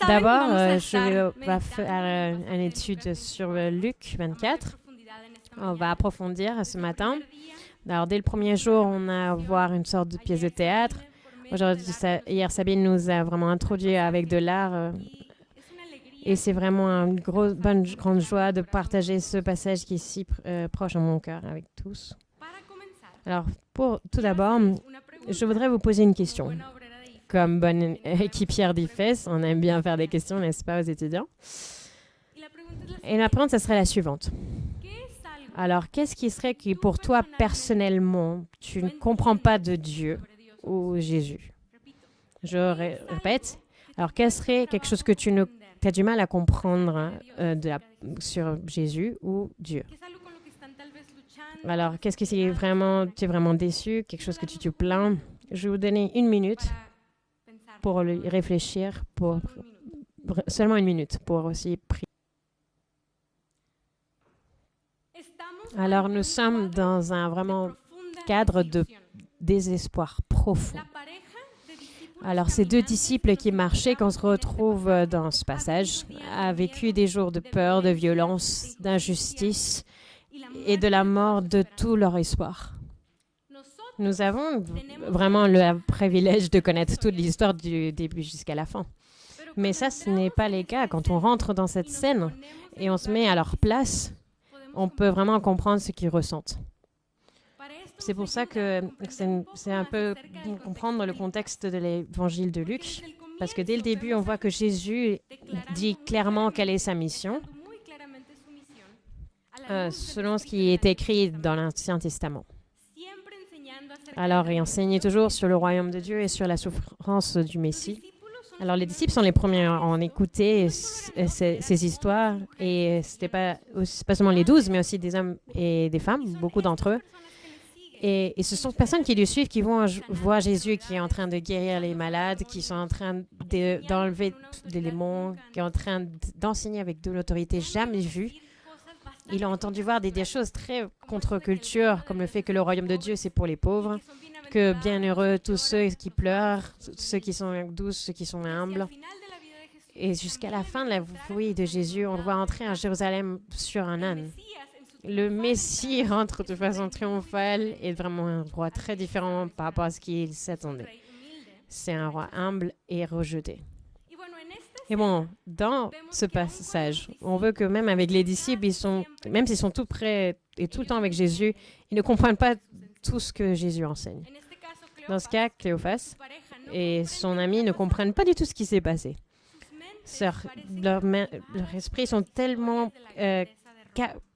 D'abord, va faire une étude sur Luc 24. On va approfondir ce matin. Alors, dès le premier jour, on a voir une sorte de pièce de théâtre. Hier, Sabine nous a vraiment introduit avec de l'art. Et c'est vraiment une grande joie de partager ce passage qui est si proche en mon cœur avec tous. Alors, tout d'abord, je voudrais vous poser une question. Comme bonne équipière d'IFES, on aime bien faire des questions, n'est-ce pas, aux étudiants? Et la première, ça serait la suivante. Alors, qu'est-ce qui serait que pour toi, personnellement, tu ne comprends pas de Dieu ou Jésus? Je répète. Alors, quel serait quelque chose que tu as du mal à comprendre sur Jésus ou Dieu? Alors, qu'est-ce que tu es vraiment déçu? Quelque chose que tu te plains? Je vais vous donner 1 minute pour y réfléchir, seulement 1 minute pour aussi prier. Alors, nous sommes dans un vraiment cadre de désespoir profond. Alors, ces 2 disciples qui marchaient, qu'on se retrouve dans ce passage, ont vécu des jours de peur, de violence, d'injustice et de la mort de tout leur espoir. Nous avons vraiment le privilège de connaître toute l'histoire du début jusqu'à la fin. Mais ça, ce n'est pas le cas. Quand on rentre dans cette scène et on se met à leur place, on peut vraiment comprendre ce qu'ils ressentent. C'est pour ça que c'est un peu comprendre le contexte de l'évangile de Luc, parce que dès le début, on voit que Jésus dit clairement quelle est sa mission, selon ce qui est écrit dans l'Ancien Testament. Alors, il enseignait toujours sur le royaume de Dieu et sur la souffrance du Messie. Alors, les disciples sont les premiers à en écouter ces histoires, et ce n'était pas seulement les 12, mais aussi des hommes et des femmes, beaucoup d'entre eux. Et ce sont des personnes qui le suivent, qui vont voir Jésus qui est en train de guérir les malades, qui sont en train d'enlever des démons, qui est en train d'enseigner avec de l'autorité jamais vue. Ils ont entendu voir des choses très contre-culture, comme le fait que le royaume de Dieu, c'est pour les pauvres, que bienheureux tous ceux qui pleurent, ceux qui sont doux, ceux qui sont humbles. Et jusqu'à la fin de la vie de Jésus, on le voit entrer à Jérusalem sur un âne. Le Messie rentre de façon triomphale et vraiment un roi très différent par rapport à ce qu'il s'attendait. C'est un roi humble et rejeté. Et bon, dans ce passage, on veut que même avec les disciples, même s'ils sont tout près et tout le temps avec Jésus, ils ne comprennent pas tout ce que Jésus enseigne. Dans ce cas, Cléophas et son ami ne comprennent pas du tout ce qui s'est passé. Leurs esprits sont tellement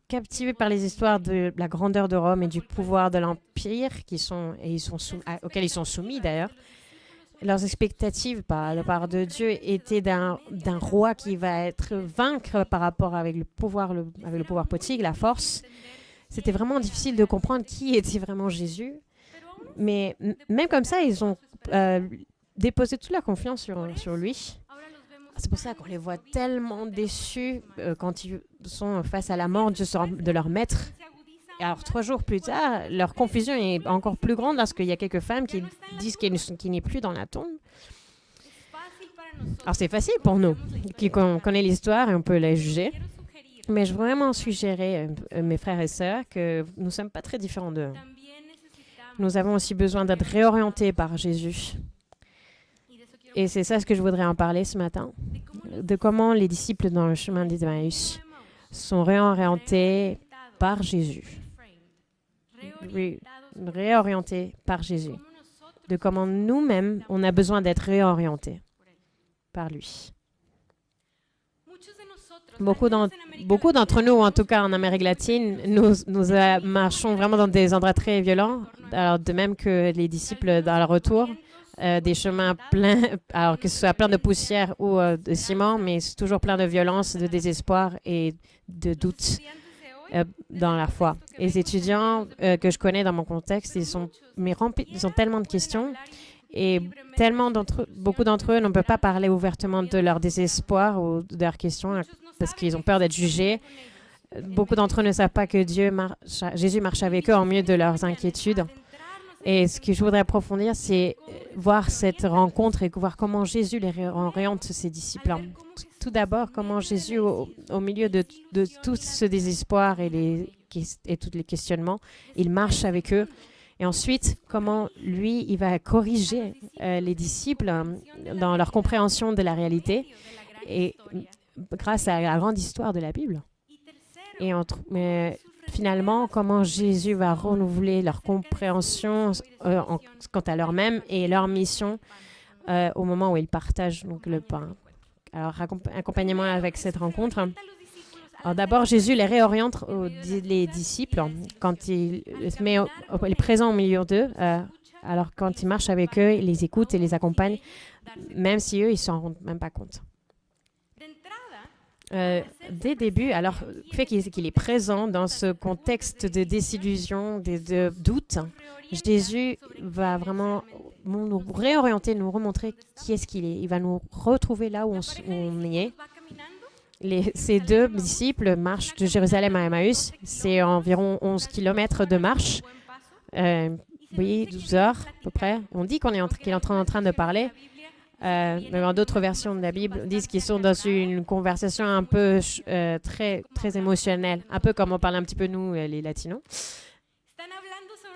captivés par les histoires de la grandeur de Rome et du pouvoir de l'Empire auxquels ils sont soumis d'ailleurs. Leurs expectatives par la part de Dieu étaient d'un roi qui va être vaincre par rapport avec le pouvoir politique, la force. C'était vraiment difficile de comprendre qui était vraiment Jésus. Mais même comme ça, ils ont déposé toute la confiance sur lui. C'est pour ça qu'on les voit tellement déçus quand ils sont face à la mort de leur maître. Et alors, 3 jours plus tard, leur confusion est encore plus grande lorsqu'il y a quelques femmes qui disent qu'il n'est plus dans la tombe. Alors, c'est facile pour nous, qui connaît l'histoire et on peut la juger. Mais je veux vraiment suggérer, mes frères et sœurs, que nous ne sommes pas très différents d'eux. Nous avons aussi besoin d'être réorientés par Jésus. Et c'est ça ce que je voudrais en parler ce matin, de comment les disciples dans le chemin d'Emmaüs sont réorientés par Jésus. Réorientés par Jésus. De comment nous-mêmes, on a besoin d'être réorientés par lui. Beaucoup d'entre nous, en tout cas en Amérique latine, nous marchons vraiment dans des endroits très violents, alors de même que les disciples dans leur retour, des chemins pleins, alors que ce soit plein de poussière ou de ciment, mais c'est toujours plein de violence, de désespoir et de doute dans la foi. Et les étudiants que je connais dans mon contexte, ils ont tellement de questions et beaucoup d'entre eux ne peuvent pas parler ouvertement de leur désespoir ou de leurs questions parce qu'ils ont peur d'être jugés. Beaucoup d'entre eux ne savent pas que Jésus marche avec eux en milieu de leurs inquiétudes. Et ce que je voudrais approfondir, c'est voir cette rencontre et voir comment Jésus les réoriente, ses disciples. Tout d'abord, comment Jésus, au milieu de tout ce désespoir et tous les questionnements, il marche avec eux. Et ensuite, comment lui, il va corriger les disciples dans leur compréhension de la réalité et grâce à la grande histoire de la Bible. Et finalement, comment Jésus va renouveler leur compréhension quant à leur-même et leur mission au moment où ils partagent donc, le pain. Alors, accompagnement avec cette rencontre. Alors, d'abord, Jésus les réoriente les disciples quand il est présent au milieu d'eux. Alors, quand il marche avec eux, il les écoute et les accompagne, même si eux, ils ne s'en rendent même pas compte. Dès le début, alors, le fait qu'il est présent dans ce contexte de désillusion, de doute, Jésus va vraiment nous réorienter, nous remontrer qui est-ce qu'il est. Il va nous retrouver là où on est. Ces deux disciples marchent de Jérusalem à Emmaüs. C'est environ 11 km de marche. Oui, 12 heures à peu près. On dit qu'il est en train de parler. Mais dans d'autres versions de la Bible disent qu'ils sont dans une conversation un peu très, très émotionnelle, un peu comme on parle un petit peu nous, les Latinos.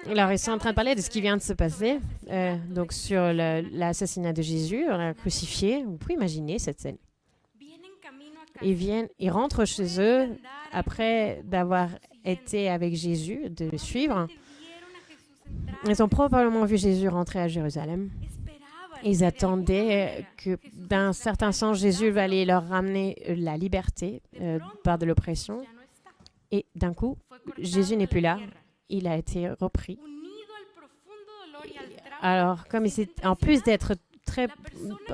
Alors, ils sont en train de parler de ce qui vient de se passer, donc sur l'assassinat de Jésus, on l'a crucifié. Vous pouvez imaginer cette scène. Ils rentrent chez eux après d'avoir été avec Jésus, de le suivre. Ils ont probablement vu Jésus rentrer à Jérusalem. Ils attendaient que, d'un certain sens, Jésus va aller leur ramener la liberté par de l'oppression. Et d'un coup, Jésus n'est plus là. Il a été repris. Alors, en plus d'être très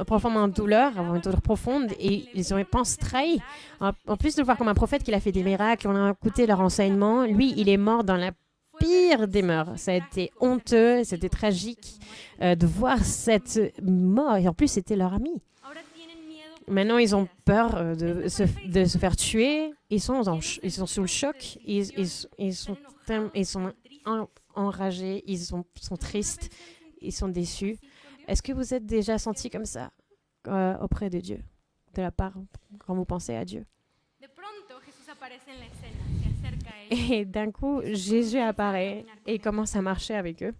profondément en douleur, une douleur profonde, et ils pensent trahi. En plus de le voir comme un prophète qui a fait des miracles, on a écouté leur enseignement, lui, il est mort dans la pire des morts. Ça a été honteux, c'était tragique de voir cette mort. Et en plus, c'était leur ami. Maintenant, ils ont peur de se faire tuer. Ils sont sous le choc. Ils sont enragés. Ils sont tristes. Ils sont déçus. Est-ce que vous êtes déjà sentis comme ça auprès de Dieu, de la part, quand vous pensez à Dieu? Et d'un coup, Jésus apparaît et commence à marcher avec eux.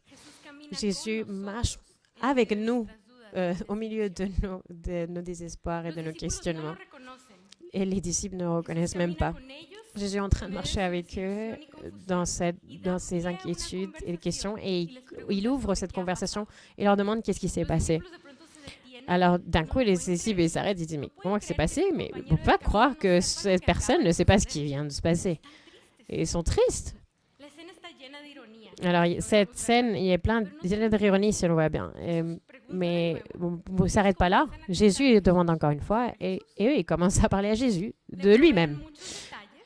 Jésus marche avec nous au milieu de nos désespoirs et de nos questionnements. Et les disciples ne reconnaissent même pas. Jésus est en train de marcher avec eux dans ces inquiétudes et questions. Et il ouvre cette conversation et leur demande qu'est-ce qui s'est passé. Alors, d'un coup, les disciples s'arrêtent et disent « Mais comment ça s'est passé? Mais on ne peut pas croire que cette personne ne sait pas ce qui vient de se passer. » Et ils sont tristes. Alors, cette scène, il y a plein d'ironie si on le voit bien. Mais on ne s'arrête pas là. Jésus demande encore une fois et eux, ils commencent à parler à Jésus de lui-même.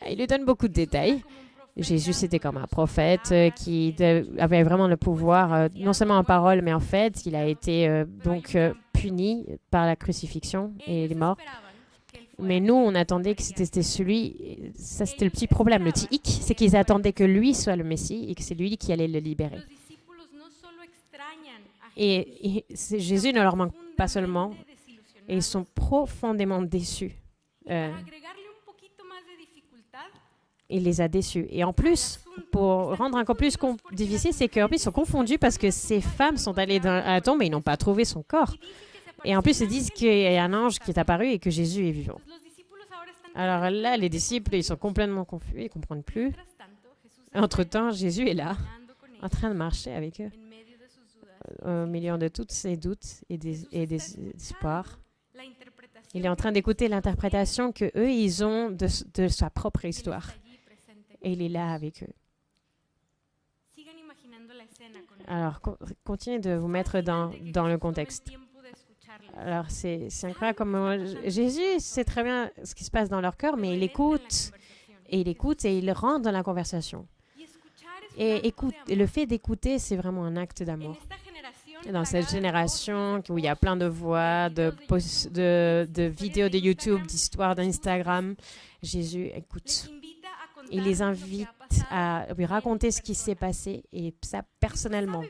Il lui donne beaucoup de détails. Jésus, c'était comme un prophète qui avait vraiment le pouvoir, non seulement en parole, mais en fait, il a été puni par la crucifixion et il est mort. Mais nous, on attendait que c'était celui... Ça, c'était le petit problème. Le petit hic, c'est qu'ils attendaient que lui soit le Messie et que c'est lui qui allait le libérer. Et Jésus ne leur manque pas seulement. Et ils sont profondément déçus. Il les a déçus. Et en plus, pour rendre encore plus difficile, c'est qu'en plus, ils sont confondus parce que ces femmes sont allées à la tombe et ils n'ont pas trouvé son corps. Et en plus, ils disent qu'il y a un ange qui est apparu et que Jésus est vivant. Alors là, les disciples, ils sont complètement confus, ils ne comprennent plus. Entre-temps, Jésus est là, en train de marcher avec eux, au milieu de tous ces doutes et des espoirs. Il est en train d'écouter l'interprétation qu'eux, ils ont de sa propre histoire. Et il est là avec eux. Alors, continuez de vous mettre dans le contexte. Alors, c'est incroyable comment Jésus sait très bien ce qui se passe dans leur cœur, mais il écoute et il rentre dans la conversation. Et le fait d'écouter, c'est vraiment un acte d'amour. Dans cette génération où il y a plein de voix, de vidéos de YouTube, d'histoires d'Instagram, Jésus écoute. Il les invite à lui raconter ce qui s'est passé et ça personnellement.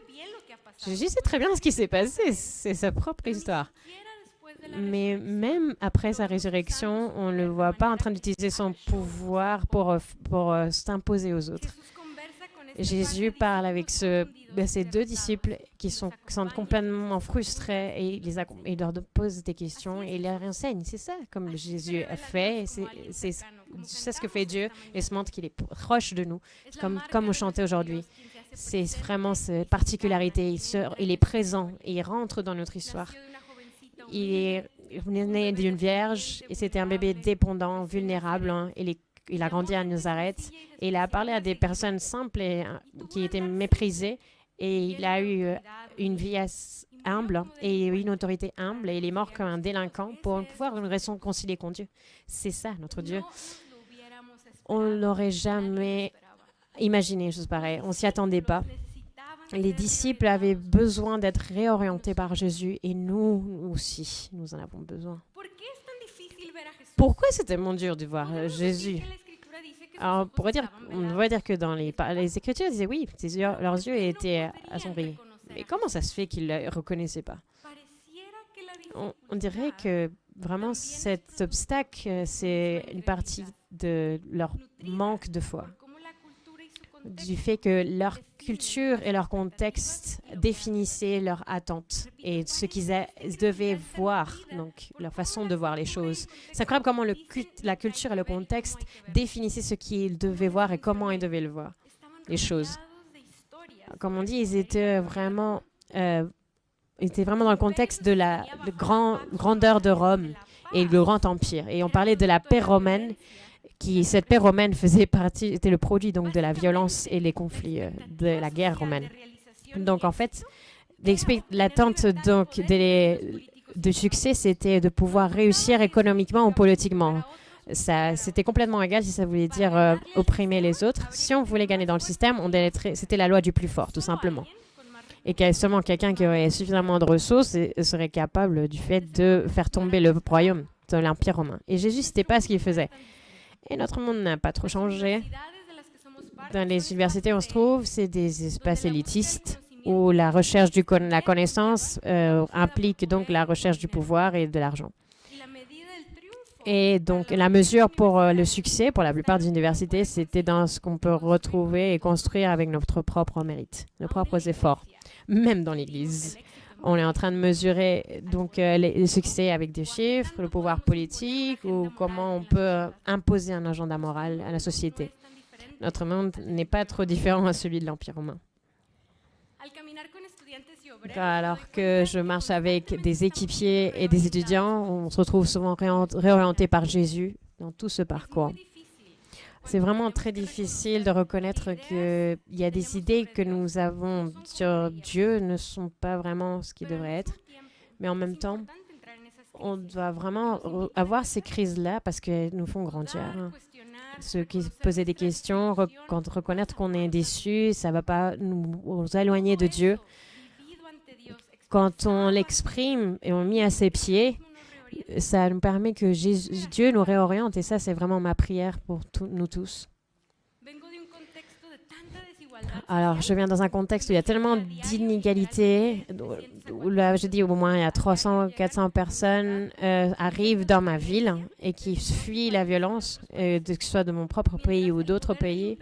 Jésus sait très bien ce qui s'est passé, c'est sa propre histoire. Mais même après sa résurrection, on ne le voit pas en train d'utiliser son pouvoir pour s'imposer aux autres. Jésus parle avec ces deux disciples qui sont complètement frustrés et il leur pose des questions et il leur enseigne. C'est ça comme Jésus a fait. C'est ce que fait Dieu et se montre qu'il est proche de nous, comme on chantait aujourd'hui. C'est vraiment cette particularité. Il est présent et il rentre dans notre histoire. Il est né d'une vierge et c'était un bébé dépendant, vulnérable. Il a grandi à Nazareth et il a parlé à des personnes simples et qui étaient méprisées. Et il a eu une vie humble et une autorité humble. Et il est mort comme un délinquant pour pouvoir nous réconcilier avec Dieu. C'est ça, notre Dieu. On ne l'aurait jamais imaginé, chose pareille. On ne s'y attendait pas. Les disciples avaient besoin d'être réorientés par Jésus et nous aussi, nous en avons besoin. Pourquoi c'est tellement dur de voir Jésus? Alors, on pourrait dire que dans les Écritures, disaient oui, leurs yeux étaient assombris. Mais comment ça se fait qu'ils ne le reconnaissaient pas? On dirait que vraiment cet obstacle, c'est une partie de leur manque de foi. Du fait que leur culture et leur contexte définissaient leurs attentes et ce qu'ils devaient voir, donc leur façon de voir les choses. C'est incroyable comment la culture et le contexte définissaient ce qu'ils devaient voir et comment ils devaient le voir, les choses. Comme on dit, ils étaient vraiment dans le contexte de la grandeur de Rome et le grand empire. Et on parlait de la paix romaine. Cette paix romaine était le produit donc de la violence et les conflits de la guerre romaine. Donc en fait, l'attente donc de succès, c'était de pouvoir réussir économiquement ou politiquement. C'était complètement égal si ça voulait dire opprimer les autres. Si on voulait gagner dans le système, c'était la loi du plus fort, tout simplement. Et seulement quelqu'un qui aurait suffisamment de ressources serait capable du fait de faire tomber le royaume de l'Empire romain. Et Jésus, c'était pas ce qu'il faisait. Et notre monde n'a pas trop changé. Dans les universités, on se trouve, c'est des espaces élitistes où la recherche de la connaissance implique donc la recherche du pouvoir et de l'argent. Et donc, la mesure pour le succès, pour la plupart des universités, c'était dans ce qu'on peut retrouver et construire avec notre propre mérite, nos propres efforts, même dans l'Église. On est en train de mesurer donc le succès avec des chiffres, le pouvoir politique ou comment on peut imposer un agenda moral à la société. Notre monde n'est pas trop différent à celui de l'Empire romain. Alors que je marche avec des équipiers et des étudiants, on se retrouve souvent réorienté par Jésus dans tout ce parcours. C'est vraiment très difficile de reconnaître qu'il y a des idées que nous avons sur Dieu ne sont pas vraiment ce qu'ils devraient être. Mais en même temps, on doit vraiment avoir ces crises-là parce qu'elles nous font grandir. Ceux qui posaient des questions, reconnaître qu'on est déçus, ça ne va pas nous éloigner de Dieu. Quand on l'exprime et on met à ses pieds, ça nous permet que Dieu nous réoriente. Et ça, c'est vraiment ma prière pour nous tous. Alors, je viens dans un contexte où il y a tellement d'inégalités. Là, je dis au moins, il y a 300, 400 personnes arrivent dans ma ville et qui fuient la violence, que ce soit de mon propre pays ou d'autres pays.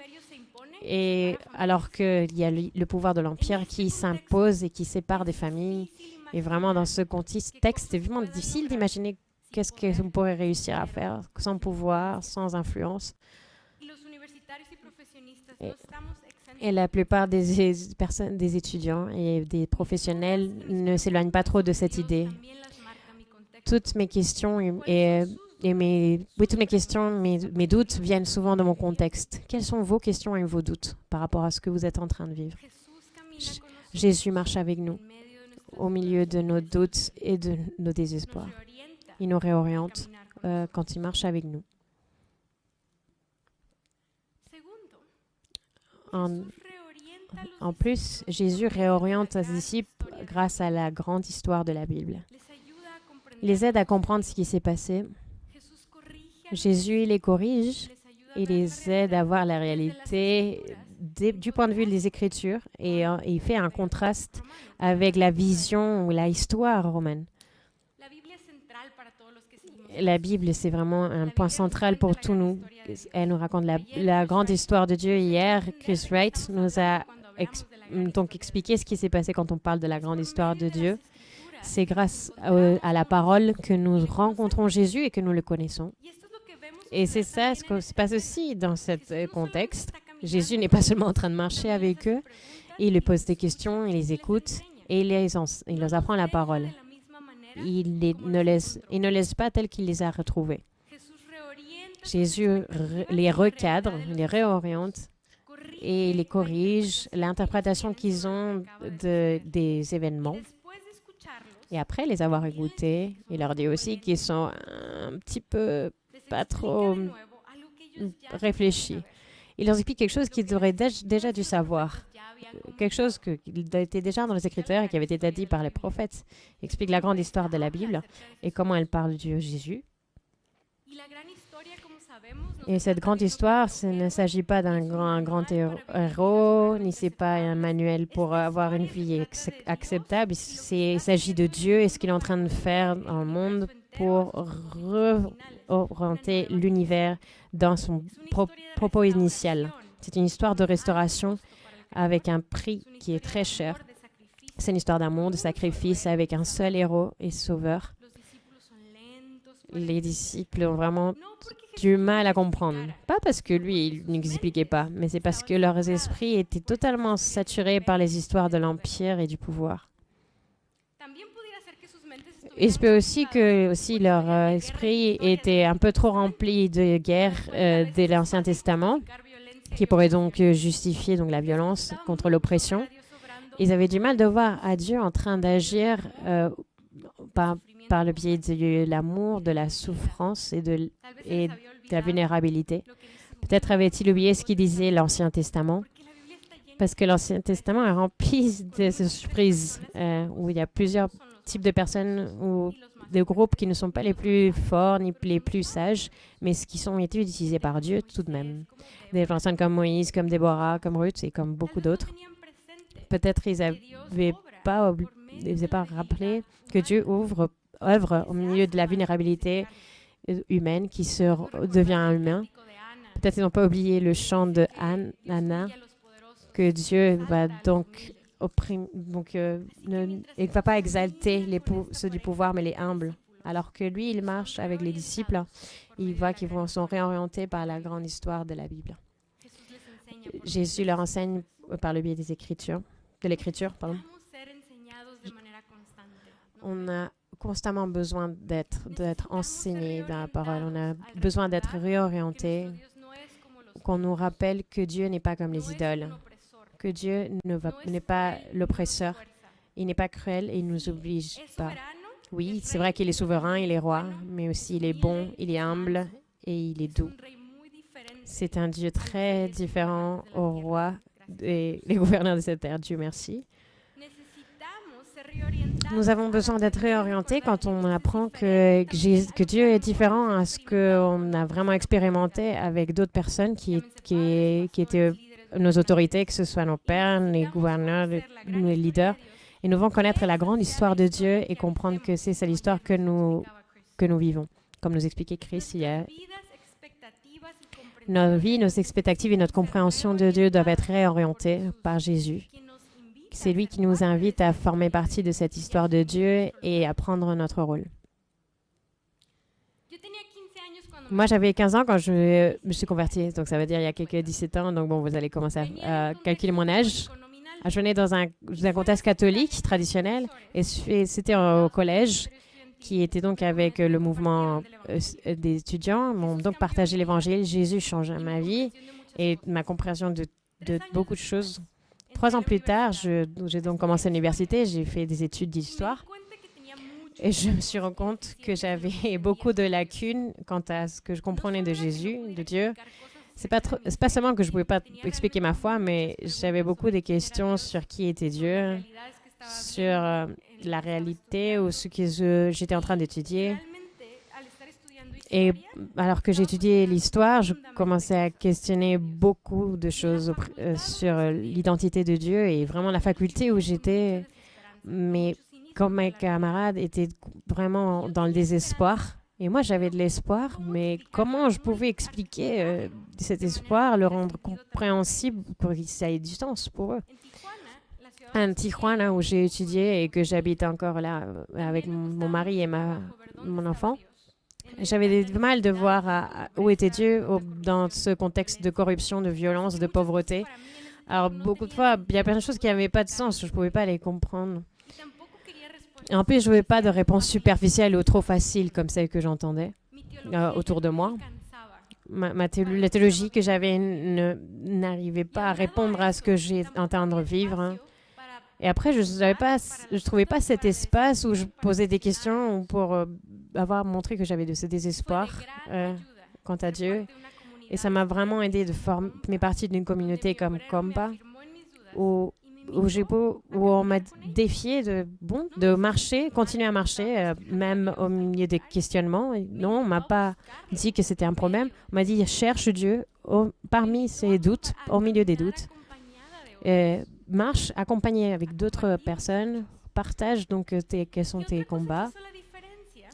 Et alors qu'il y a le pouvoir de l'Empire qui s'impose et qui sépare des familles. Et vraiment, dans ce contexte, c'est vraiment difficile d'imaginer qu'est-ce qu'on pourrait réussir à faire sans pouvoir, sans influence. Et la plupart des étudiants et des professionnels ne s'éloignent pas trop de cette idée. Toutes mes questions mes doutes viennent souvent de mon contexte. Quelles sont vos questions et vos doutes par rapport à ce que vous êtes en train de vivre? Jésus marche avec nous au milieu de nos doutes et de nos désespoirs. Il nous réoriente quand il marche avec nous. En plus, Jésus réoriente ses disciples grâce à la grande histoire de la Bible. Il les aide à comprendre ce qui s'est passé. Jésus les corrige et les aide à voir la réalité du point de vue des Écritures et il fait un contraste avec la vision ou la histoire romaine. La Bible, c'est vraiment un point central pour tous nous. Elle nous raconte la grande histoire de Dieu. Hier, Chris Wright nous a donc expliqué ce qui s'est passé quand on parle de la grande histoire de Dieu. C'est grâce à la parole que nous rencontrons Jésus et que nous le connaissons. Et c'est ça ce qui se passe aussi dans ce contexte. Jésus n'est pas seulement en train de marcher avec eux, il leur pose des questions, il les écoute et il leur apprend la parole. Il ne laisse pas tels qu'il les a retrouvés. Jésus les recadre, les réoriente et les corrige l'interprétation qu'ils ont des événements. Et après les avoir écoutés, il leur dit aussi qu'ils sont un petit peu pas trop réfléchis. Il leur explique quelque chose qu'ils auraient déjà dû savoir. Quelque chose qui était déjà dans les Écritures et qui avait été dit par les prophètes. Il explique la grande histoire de la Bible et comment elle parle de Jésus. Et cette grande histoire, il ne s'agit pas d'un grand héros, ni c'est pas un manuel pour avoir une vie acceptable. Il s'agit de Dieu et ce qu'il est en train de faire dans le monde pour réorienter l'univers dans son propos initial. C'est une histoire de restauration avec un prix qui est très cher. C'est une histoire d'amour, de sacrifice avec un seul héros et sauveur. Les disciples ont vraiment du mal à comprendre. Pas parce que lui, il n'expliquait pas, mais c'est parce que leurs esprits étaient totalement saturés par les histoires de l'Empire et du pouvoir. Il se peut aussi que leur esprit était un peu trop rempli de guerres de l'Ancien Testament, qui pourrait donc justifier donc, la violence contre l'oppression. Ils avaient du mal de voir à Dieu en train d'agir par le biais de l'amour, de la souffrance et de la vulnérabilité. Peut-être avait-il oublié ce qu'il disait l'Ancien Testament, parce que l'Ancien Testament est rempli de surprises où il y a plusieurs types de personnes ou de groupes qui ne sont pas les plus forts ni les plus sages, mais qui ont été utilisés par Dieu tout de même. Des personnes comme Moïse, comme Déborah, comme Ruth et comme beaucoup d'autres. Peut-être ils n'avaient pas rappelé que Dieu œuvre au milieu de la vulnérabilité humaine qui devient humain. Peut-être ils n'ont pas oublié le chant de Anna, que Dieu va donc il ne va pas exalter ceux du pouvoir, mais les humbles. Alors que lui, il marche avec les disciples, il voit qu'ils sont réorientés par la grande histoire de la Bible. Jésus leur enseigne par le biais de l'Écriture. On a constamment besoin d'être enseigné dans la parole. On a besoin d'être réorienté, qu'on nous rappelle que Dieu n'est pas comme les idoles, que Dieu n'est pas l'oppresseur, il n'est pas cruel et il ne nous oblige pas. Oui, c'est vrai qu'il est souverain, il est roi, mais aussi il est bon, il est humble et il est doux. C'est un Dieu très différent au roi et les gouverneurs de cette terre. Dieu merci. Nous avons besoin d'être réorientés quand on apprend que Dieu est différent à ce qu'on a vraiment expérimenté avec d'autres personnes qui étaient nos autorités, que ce soit nos pères, les gouverneurs, les leaders. Et nous devons connaître la grande histoire de Dieu et comprendre que c'est l'histoire que nous vivons. Comme nous expliquait Chris hier, nos vies, nos expectatives et notre compréhension de Dieu doivent être réorientées par Jésus. C'est lui qui nous invite à former partie de cette histoire de Dieu et à prendre notre rôle. Moi, j'avais 15 ans quand je me suis convertie, donc ça veut dire il y a quelques 17 ans. Donc bon, vous allez commencer à calculer mon âge. Je venais dans un contexte catholique traditionnel et c'était au collège qui était donc avec le mouvement des étudiants. M'ont donc partagé l'Évangile. Jésus change ma vie et ma compréhension de beaucoup de choses. 3 ans plus tard, j'ai donc commencé l'université. J'ai fait des études d'histoire. Et je me suis rendu compte que j'avais beaucoup de lacunes quant à ce que je comprenais de Jésus, de Dieu. C'est pas seulement que je ne pouvais pas expliquer ma foi, mais j'avais beaucoup de questions sur qui était Dieu, sur la réalité ou ce que j'étais en train d'étudier. Et alors que j'étudiais l'histoire, je commençais à questionner beaucoup de choses sur l'identité de Dieu et vraiment la faculté où j'étais. Mais comme mes camarades étaient vraiment dans le désespoir, et moi j'avais de l'espoir, mais comment je pouvais expliquer cet espoir, le rendre compréhensible pour que ça ait du sens pour eux? À Tijuana, où j'ai étudié et que j'habite encore là avec mon mari et mon enfant, j'avais du mal de voir où était Dieu dans ce contexte de corruption, de violence, de pauvreté. Alors, beaucoup de fois, il y a plein de choses qui n'avaient pas de sens. Je ne pouvais pas les comprendre. Et en plus, je ne voulais pas de réponses superficielles ou trop faciles comme celles que j'entendais autour de moi. La théologie que j'avais n'arrivait pas à répondre à ce que j'ai en train de vivre. Et après, je ne trouvais pas cet espace où je posais des questions pour avoir montré que j'avais de ce désespoir quant à Dieu. Et ça m'a vraiment aidé de former partie d'une communauté comme Compa, où on m'a défié de marcher, continuer à marcher, même au milieu des questionnements. Et non, on ne m'a pas dit que c'était un problème. On m'a dit, cherche Dieu parmi ces doutes, au milieu des doutes. Marche accompagné avec d'autres personnes, partage donc quels sont tes combats.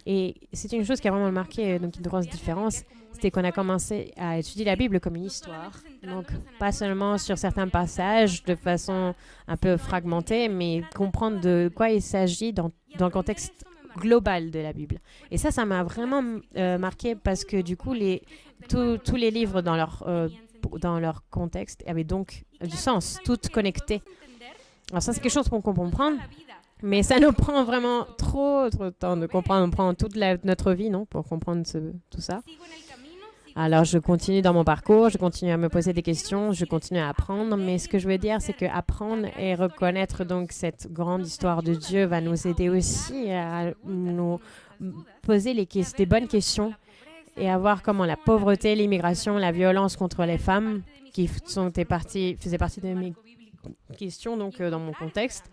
Et c'est une chose qui a vraiment marqué donc une grosse différence, c'était qu'on a commencé à étudier la Bible comme une histoire. Donc pas seulement sur certains passages de façon un peu fragmentée, mais comprendre de quoi il s'agit dans le contexte global de la Bible. Et ça m'a vraiment marqué parce que du coup, tous les livres dans leur contexte avaient donc du sens, toutes connectées. Alors ça, c'est quelque chose qu'on peut comprendre, mais ça nous prend vraiment trop de temps de comprendre. On prend toute notre vie, non, pour comprendre tout ça. Alors, je continue dans mon parcours, je continue à me poser des questions, je continue à apprendre, mais ce que je veux dire, c'est que apprendre et reconnaître donc cette grande histoire de Dieu va nous aider aussi à nous poser des bonnes questions et à voir comment la pauvreté, l'immigration, la violence contre les femmes, qui faisaient partie de mes questions donc dans mon contexte,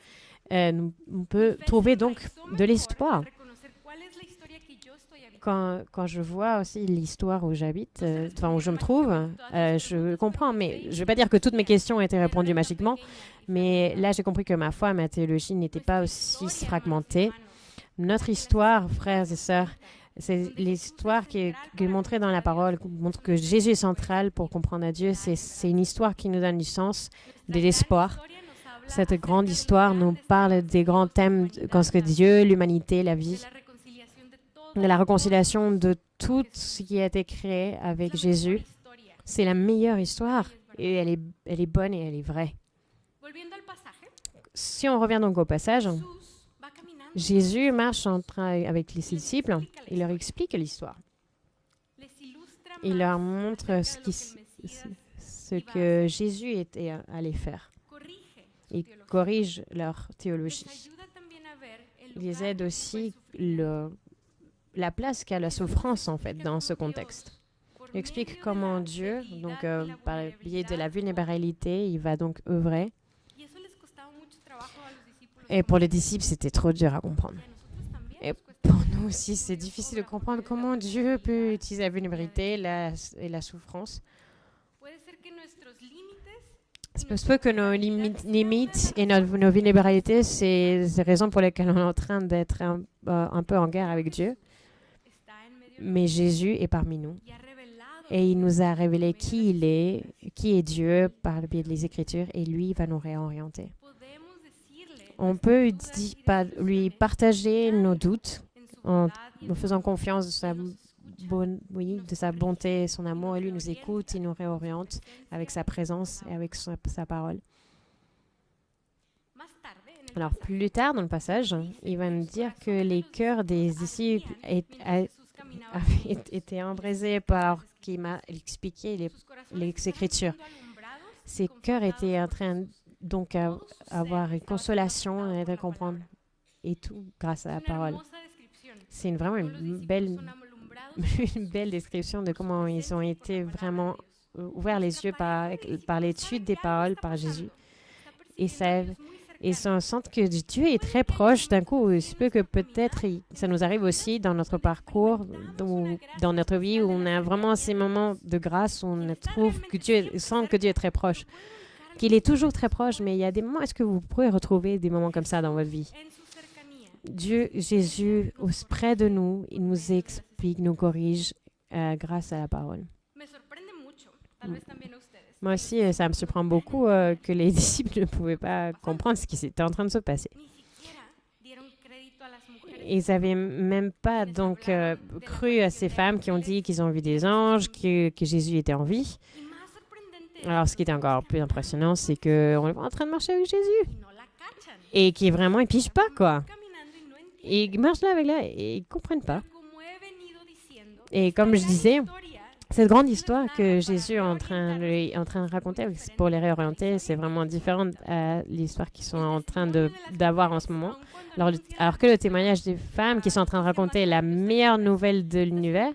on peut trouver donc de l'espoir. Quand je vois aussi l'histoire où j'habite, où je me trouve, je comprends, mais je ne vais pas dire que toutes mes questions ont été répondues magiquement, mais là, j'ai compris que ma foi, ma théologie n'était pas aussi fragmentée. Notre histoire, frères et sœurs, c'est l'histoire qui est montrée dans la parole, qui montre que Jésus est central pour comprendre à Dieu. C'est une histoire qui nous donne du sens, de l'espoir. Cette grande histoire nous parle des grands thèmes comme ce que Dieu, l'humanité, la vie, de la réconciliation de tout ce qui a été créé avec Jésus. C'est la meilleure histoire et elle est bonne et elle est vraie. Si on revient donc au passage, Jésus marche avec les disciples, il leur explique l'histoire. Il leur montre ce que Jésus était allé faire. Il corrige leur théologie. Il les aide aussi la place qu'a la souffrance, en fait, dans ce contexte. Il explique comment Dieu, donc par le biais de la vulnérabilité, il va donc œuvrer. Et pour les disciples, c'était trop dur à comprendre. Et pour nous aussi, c'est difficile de comprendre comment Dieu peut utiliser la vulnérabilité et la souffrance. C'est peut que nos limites et nos vulnérabilités, c'est les raisons pour lesquelles on est en train d'être un peu en guerre avec Dieu. Mais Jésus est parmi nous. Et il nous a révélé qui il est, qui est Dieu par le biais des Écritures, et lui va nous réorienter. On peut lui partager nos doutes en nous faisant confiance de sa bonté, son amour, et lui nous écoute, il nous réoriente avec sa présence et avec sa parole. Alors, plus tard dans le passage, il va nous dire que les cœurs des disciples avaient été embrasés par qui m'a expliqué les Écritures. Ces cœurs étaient en train donc à avoir une consolation et de comprendre, et tout grâce à la parole. C'est vraiment une belle description de comment ils ont été vraiment ouverts les yeux par l'étude des paroles par Jésus. Et Et on sent que Dieu est très proche. D'un coup, il se peut que peut-être ça nous arrive aussi dans notre parcours, dans notre vie, où on a vraiment ces moments de grâce, où on trouve que Dieu, sent que Dieu est très proche, qu'il est toujours très proche. Mais il y a des moments, est-ce que vous pouvez retrouver des moments comme ça dans votre vie? Dieu, Jésus, près de nous, il nous explique, nous corrige grâce à la parole. Moi aussi, ça me surprend beaucoup que les disciples ne pouvaient pas comprendre ce qui était en train de se passer. Ils n'avaient même pas donc cru à ces femmes qui ont dit qu'ils ont vu des anges, que Jésus était en vie. Alors, ce qui était encore plus impressionnant, c'est qu'on est en train de marcher avec Jésus et qui vraiment, ils ne pigent pas, quoi. Et ils marchent là avec là et ils ne comprennent pas. Et comme je disais, cette grande histoire que Jésus est en train de raconter pour les réorienter, c'est vraiment différent à l'histoire qu'ils sont en train d'avoir en ce moment. Alors que le témoignage des femmes qui sont en train de raconter la meilleure nouvelle de l'univers,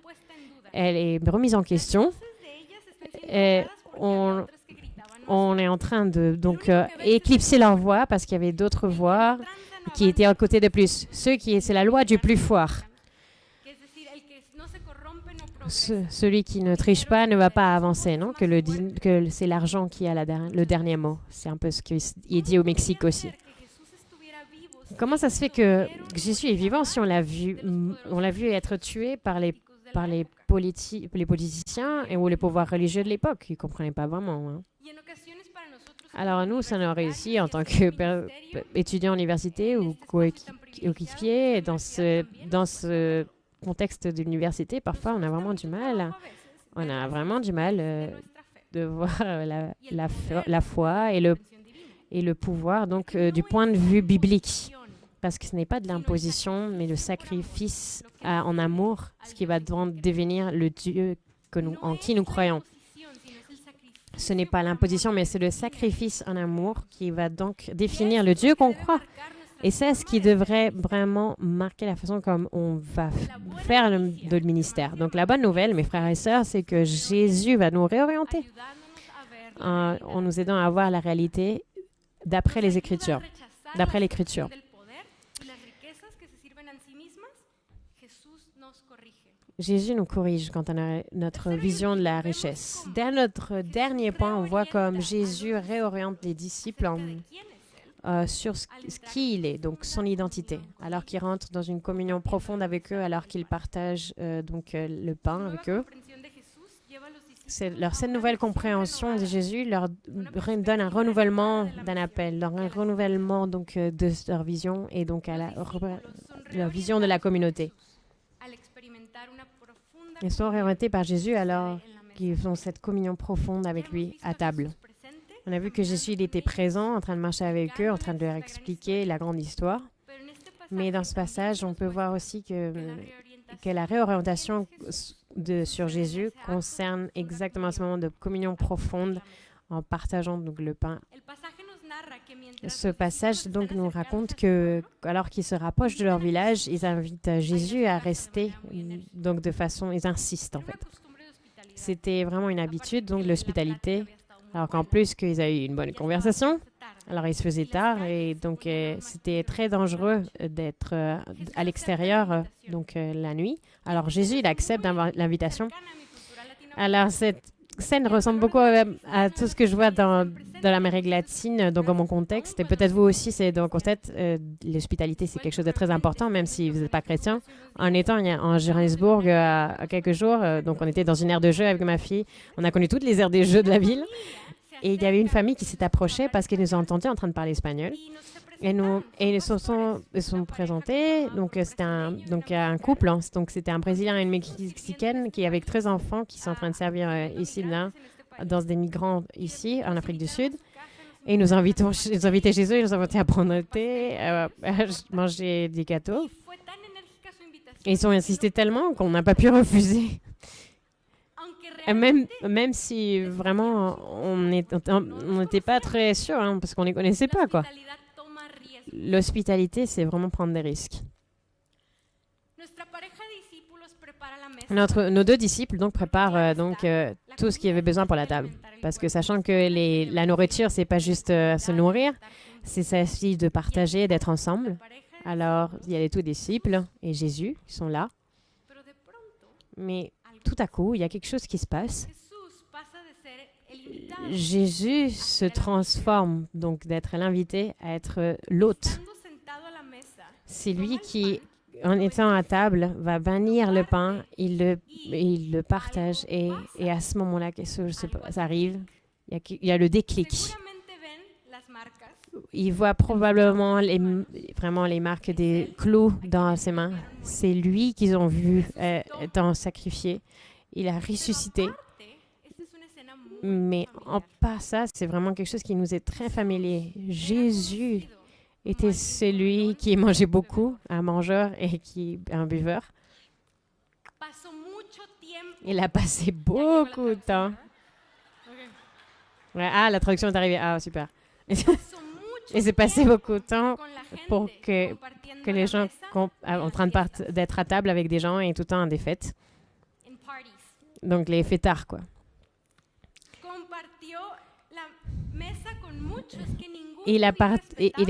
elle est remise en question. Et on est en train de donc éclipser leur voix parce qu'il y avait d'autres voix qui étaient à côté de plus. C'est la loi du plus fort. Celui qui ne triche pas ne va pas avancer, non? Que c'est l'argent qui a le dernier mot. C'est un peu ce qui est dit au Mexique aussi. Comment ça se fait que Jésus est vivant si on l'a vu être tué par les politiciens ou les pouvoirs religieux de l'époque? Ils ne comprenaient pas vraiment. Hein. Alors nous, ça nous a réussi en tant qu'étudiants à l'université ou coéquipiers dans ce contexte d'université. Parfois, on a vraiment du mal. De voir la foi et le pouvoir donc du point de vue biblique. Parce que ce n'est pas de l'imposition, mais le sacrifice en amour, ce qui va devenir le Dieu en qui nous croyons. Ce n'est pas l'imposition, mais c'est le sacrifice en amour qui va donc définir le Dieu qu'on croit. Et c'est ce qui devrait vraiment marquer la façon comme on va faire le ministère. Donc la bonne nouvelle, mes frères et sœurs, c'est que Jésus va nous réorienter en nous aidant à voir la réalité d'après les Écritures. D'après l'Écriture. Jésus nous corrige quant à notre vision de la richesse. Dès notre dernier point, on voit comme Jésus réoriente les disciples sur ce qui il est, donc son identité, alors qu'il rentre dans une communion profonde avec eux, alors qu'il partage le pain avec eux. Cette nouvelle compréhension de Jésus leur donne un renouvellement d'un appel, un renouvellement donc, de leur vision et donc à la vision de la communauté. Ils sont orientés par Jésus alors qu'ils ont cette communion profonde avec lui à table. On a vu que Jésus il était présent, en train de marcher avec eux, en train de leur expliquer la grande histoire. Mais dans ce passage, on peut voir aussi que la réorientation sur Jésus concerne exactement ce moment de communion profonde en partageant donc, le pain. Ce passage donc, nous raconte que, alors qu'ils se rapprochent de leur village, ils invitent Jésus à rester. Donc, ils insistent en fait. C'était vraiment une habitude, donc l'hospitalité. Alors qu'en plus, qu'ils avaient eu une bonne conversation. Alors, il se faisait tard et donc c'était très dangereux d'être à l'extérieur la nuit. Alors, Jésus, il accepte l'invitation. Alors, cette scène ressemble beaucoup à tout ce que je vois dans l'Amérique latine, donc dans mon contexte. Et peut-être vous aussi, c'est donc en fait, l'hospitalité, c'est quelque chose de très important, même si vous n'êtes pas chrétien. En étant en Johannesburg à quelques jours, donc on était dans une aire de jeu avec ma fille. On a connu toutes les aires des jeux de la ville. Et il y avait une famille qui s'est approchée parce qu'ils nous ont entendus en train de parler espagnol. Et ils se sont présentés. Donc, c'était un couple. Hein. Donc, c'était un Brésilien et une Mexicaine qui, avec 13 enfants, qui sont en train de servir ici, là, dans des migrants ici, en Afrique du Sud. Et ils nous invitaient chez eux, ils nous ont invités à prendre le thé, à manger des gâteaux. Et ils ont insisté tellement qu'on n'a pas pu refuser. Et même si vraiment on n'était pas très sûrs, hein, parce qu'on ne les connaissait pas, quoi. L'hospitalité, c'est vraiment prendre des risques. Nos deux disciples donc préparent tout ce qu'il y avait besoin pour la table. Parce que sachant que la nourriture, c'est pas juste se nourrir, c'est ça aussi de partager, d'être ensemble. Alors, il y a les deux disciples et Jésus qui sont là. Mais tout à coup, il y a quelque chose qui se passe. Jésus se transforme donc d'être l'invité à être l'hôte. C'est lui qui, en étant à table, va bénir le pain, il le partage et à ce moment-là, ça arrive, il y a le déclic. Il voit probablement vraiment les marques des clous dans ses mains. C'est lui qu'ils ont vu étant sacrifié. Il a ressuscité. Mais en part ça, c'est vraiment quelque chose qui nous est très familier. Jésus était celui qui mangeait beaucoup, un mangeur et un buveur. Il a passé beaucoup de temps. Ouais, la traduction est arrivée. Ah, super. Et c'est passé beaucoup de temps pour que les gens en train d'être à table avec des gens et tout le temps des fêtes. Donc les fêtards, quoi. Il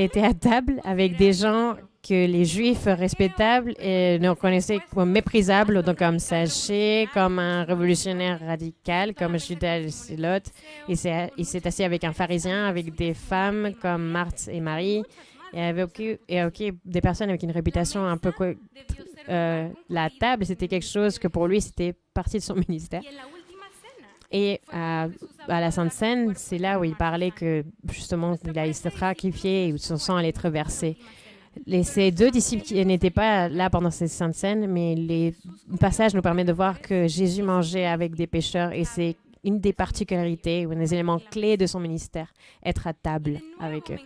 était à table avec des gens que les Juifs respectables ne connaissaient comme méprisables, donc comme Zachée, comme un révolutionnaire radical, comme Judas Iscariote. Il s'est assis avec un pharisien, avec des femmes comme Marthe et Marie, et avec des personnes avec une réputation un peu... la table, c'était quelque chose que pour lui, c'était partie de son ministère. Et à la Sainte Seine, c'est là où il parlait que justement il s'est sacrifié et où son sang allait être versé. Ces deux disciples qui n'étaient pas là pendant cette Sainte Seine, mais les passages nous permettent de voir que Jésus mangeait avec des pécheurs et c'est une des particularités ou un des éléments clés de son ministère, être à table avec eux.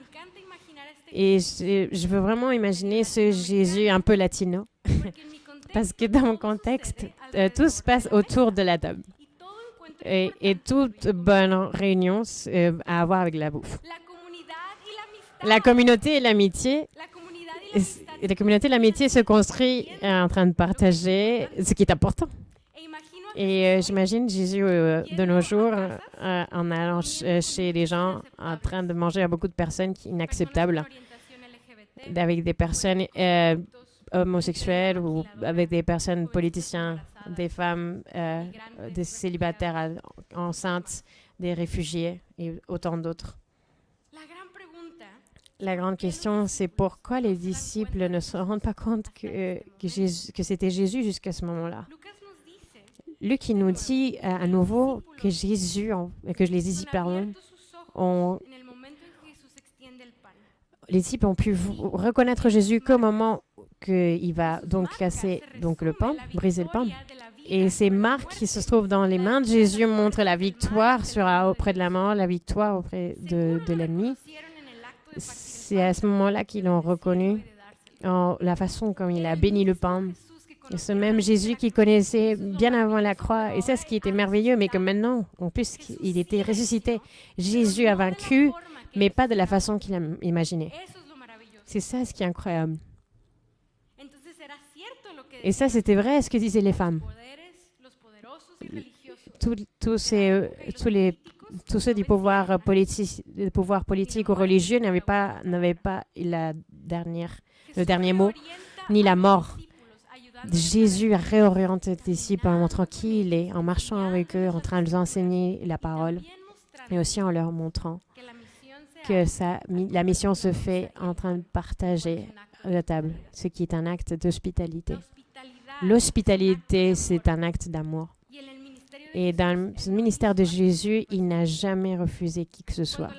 Et je veux vraiment imaginer ce Jésus un peu latino, parce que dans mon contexte, tout se passe autour de la table. Et toute bonne réunion à avoir avec la bouffe. La communauté et l'amitié. La communauté et l'amitié se construit en train de partager ce qui est important. Et j'imagine Jésus de nos jours en allant chez les gens, en train de manger à beaucoup de personnes inacceptables, avec des personnes homosexuels ou avec des personnes politiciens, des femmes, des célibataires enceintes, des réfugiés et autant d'autres. La grande question, c'est pourquoi les disciples ne se rendent pas compte que c'était Jésus jusqu'à ce moment-là. Luc il nous dit à nouveau que les disciples les disciples ont pu reconnaître Jésus qu'au moment qu'il va donc casser le pain, briser le pain. Et ces marques qui se trouvent dans les mains de Jésus montrent la victoire auprès de la mort, la victoire auprès de l'ennemi. C'est à ce moment-là qu'ils l'ont reconnu, la façon comme il a béni le pain. Et ce même Jésus qui connaissait bien avant la croix, et c'est ce qui était merveilleux, mais que maintenant, en plus, il était ressuscité. Jésus a vaincu, mais pas de la façon qu'il a imaginé. C'est ça ce qui est incroyable. Et ça, c'était vrai ce que disaient les femmes. Tous ceux du pouvoir politique ou religieux n'avaient pas le dernier mot, ni la mort. Jésus a réorienté les disciples en montrant qui il est, en marchant avec eux, en train de leur enseigner la parole, et aussi en leur montrant que la mission se fait en train de partager la table, ce qui est un acte d'hospitalité. L'hospitalité, c'est un acte d'amour. Et dans le ministère de Jésus, il n'a jamais refusé qui que ce soit.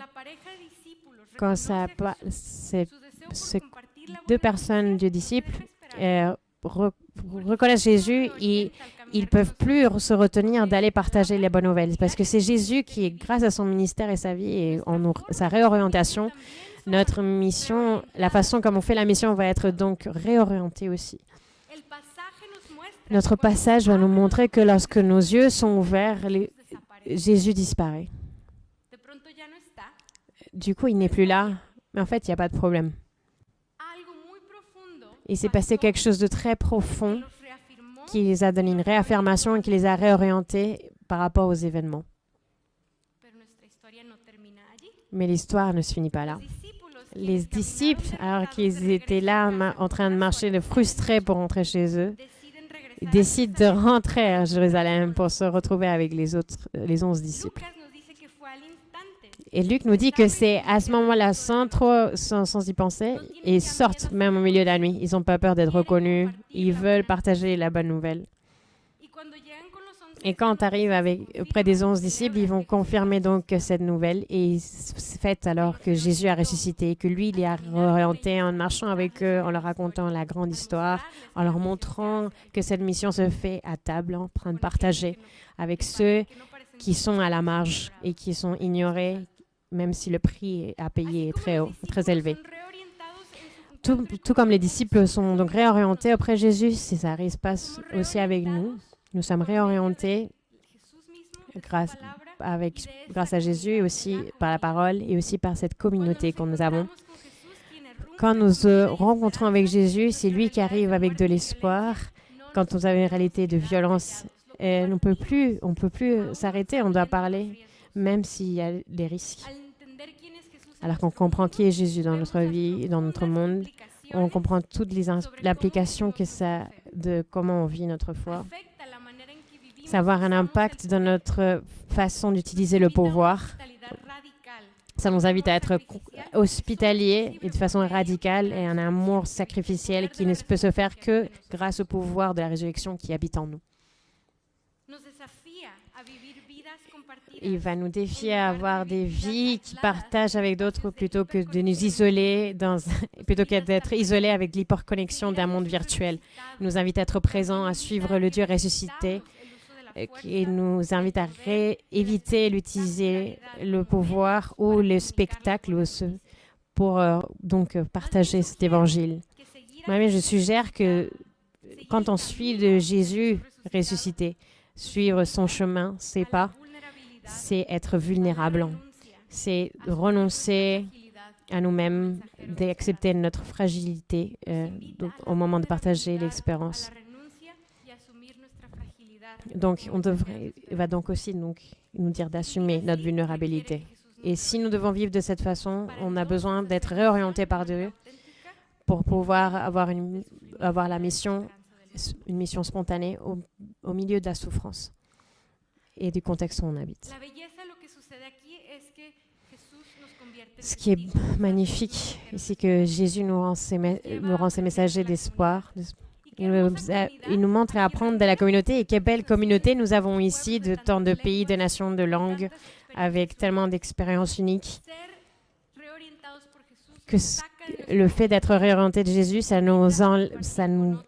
Quand ces deux personnes, deux disciples, reconnaissent Jésus, ils ne peuvent plus se retenir d'aller partager les bonnes nouvelles. Parce que c'est Jésus qui, grâce à son ministère et sa vie et sa réorientation, notre mission, la façon comme on fait la mission va être donc réorientée aussi. Notre passage va nous montrer que lorsque nos yeux sont ouverts, Jésus disparaît. Du coup, il n'est plus là, mais en fait, il n'y a pas de problème. Il s'est passé quelque chose de très profond qui les a donné une réaffirmation et qui les a réorientés par rapport aux événements. Mais l'histoire ne se finit pas là. Les disciples, alors qu'ils étaient là en train de marcher, de frustrés pour rentrer chez eux, décident de rentrer à Jérusalem pour se retrouver avec les 11 disciples. Et Luc nous dit que c'est à ce moment-là, sans y penser, ils sortent même au milieu de la nuit. Ils n'ont pas peur d'être reconnus. Ils veulent partager la bonne nouvelle. Et quand arrive auprès des 11 disciples, ils vont confirmer donc cette nouvelle. Et c'est fait alors que Jésus a ressuscité, que lui, il est orienté en marchant avec eux, en leur racontant la grande histoire, en leur montrant que cette mission se fait à table, en train de partager avec ceux qui sont à la marge et qui sont ignorés, même si le prix à payer est très haut, très élevé. Tout comme les disciples sont donc réorientés auprès de Jésus, ça se passe aussi avec nous. Nous sommes réorientés grâce à Jésus et aussi par la parole et aussi par cette communauté que nous avons. Quand nous rencontrons avec Jésus, c'est lui qui arrive avec de l'espoir. Quand nous avons une réalité de violence, on ne peut plus s'arrêter, on doit parler, même s'il y a des risques. Alors qu'on comprend qui est Jésus dans notre vie, dans notre monde, on comprend toutes les implications que ça de comment on vit notre foi. Ça va avoir un impact dans notre façon d'utiliser le pouvoir. Ça nous invite à être hospitaliers et de façon radicale et un amour sacrificiel qui ne peut se faire que grâce au pouvoir de la résurrection qui habite en nous. Il va nous défier à avoir des vies qui partagent avec d'autres plutôt que de nous isoler, plutôt que d'être isolés avec l'hyperconnexion d'un monde virtuel. Il nous invite à être présents, à suivre le Dieu ressuscité et nous invite à éviter d'utiliser le pouvoir ou le spectacle pour donc partager cet évangile. Moi-même, je suggère que quand on suit de Jésus ressuscité, suivre son chemin, ses pas, c'est être vulnérable. C'est renoncer à nous-mêmes, d'accepter notre fragilité au moment de partager l'expérience. Donc, il va donc aussi nous dire d'assumer notre vulnérabilité. Et si nous devons vivre de cette façon, on a besoin d'être réorienté par Dieu pour pouvoir avoir une mission spontanée au milieu de la souffrance et du contexte où on habite. Ce qui est magnifique, c'est que Jésus nous rend ses messagers d'espoir. Il nous montre à apprendre de la communauté. Et quelle belle communauté nous avons ici, de tant de pays, de nations, de langues, avec tellement d'expériences uniques. Que le fait d'être réorienté de Jésus, ça nous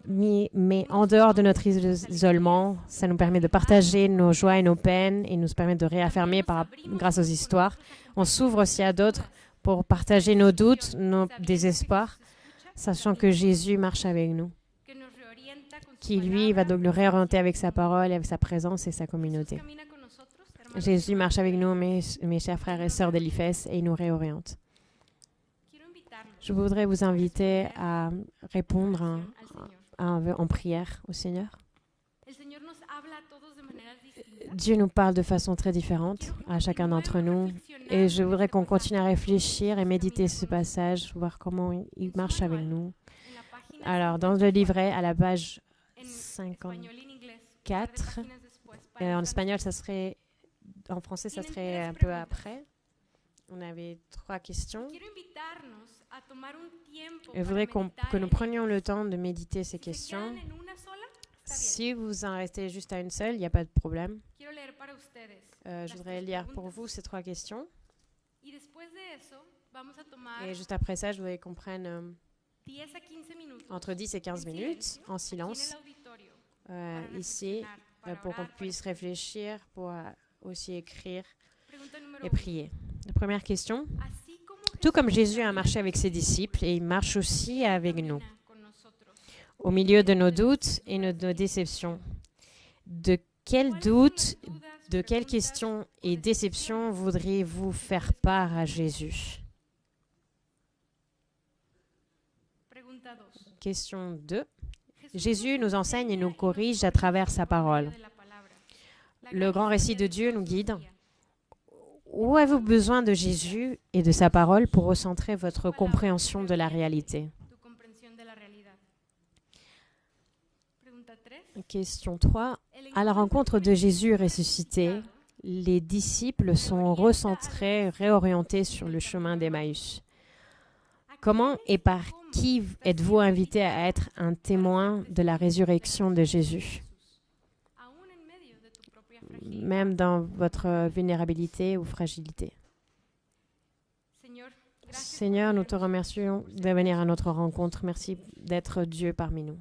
met en dehors de notre isolement. Ça nous permet de partager nos joies et nos peines et nous permet de réaffirmer grâce aux histoires. On s'ouvre aussi à d'autres pour partager nos doutes, nos désespoirs, sachant que Jésus marche avec nous, qui lui va donc nous réorienter avec sa parole, avec sa présence et sa communauté. Jésus marche avec nous, mes chers frères et sœurs d'Eliphas, et il nous réoriente. Je voudrais vous inviter à répondre en prière au Seigneur. Dieu nous parle de façon très différente à chacun d'entre nous. Et je voudrais qu'on continue à réfléchir et méditer ce passage, voir comment il marche avec nous. Alors, dans le livret, à la page 54, en espagnol, en français, ça serait un peu après. On avait 3 questions. Je voudrais que nous prenions le temps de méditer ces questions. Si vous en restez juste à une seule, il n'y a pas de problème. Je voudrais lire pour vous ces 3 questions. Et juste après ça, je voudrais qu'on prenne entre 10 et 15 minutes en silence ici pour qu'on puisse réfléchir, pour aussi écrire et prier. La première question. Tout comme Jésus a marché avec ses disciples, et il marche aussi avec nous, au milieu de nos doutes et de nos déceptions. De quels doutes, de quelles questions et déceptions voudriez-vous faire part à Jésus? Question 2. Jésus nous enseigne et nous corrige à travers sa parole. Le grand récit de Dieu nous guide. Où avez-vous besoin de Jésus et de sa parole pour recentrer votre compréhension de la réalité? Question 3. À la rencontre de Jésus ressuscité, les disciples sont recentrés, réorientés sur le chemin d'Emmaüs. Comment et par qui êtes-vous invité à être un témoin de la résurrection de Jésus? Même dans votre vulnérabilité ou fragilité. Seigneur, nous te remercions de venir à notre rencontre. Merci d'être Dieu parmi nous.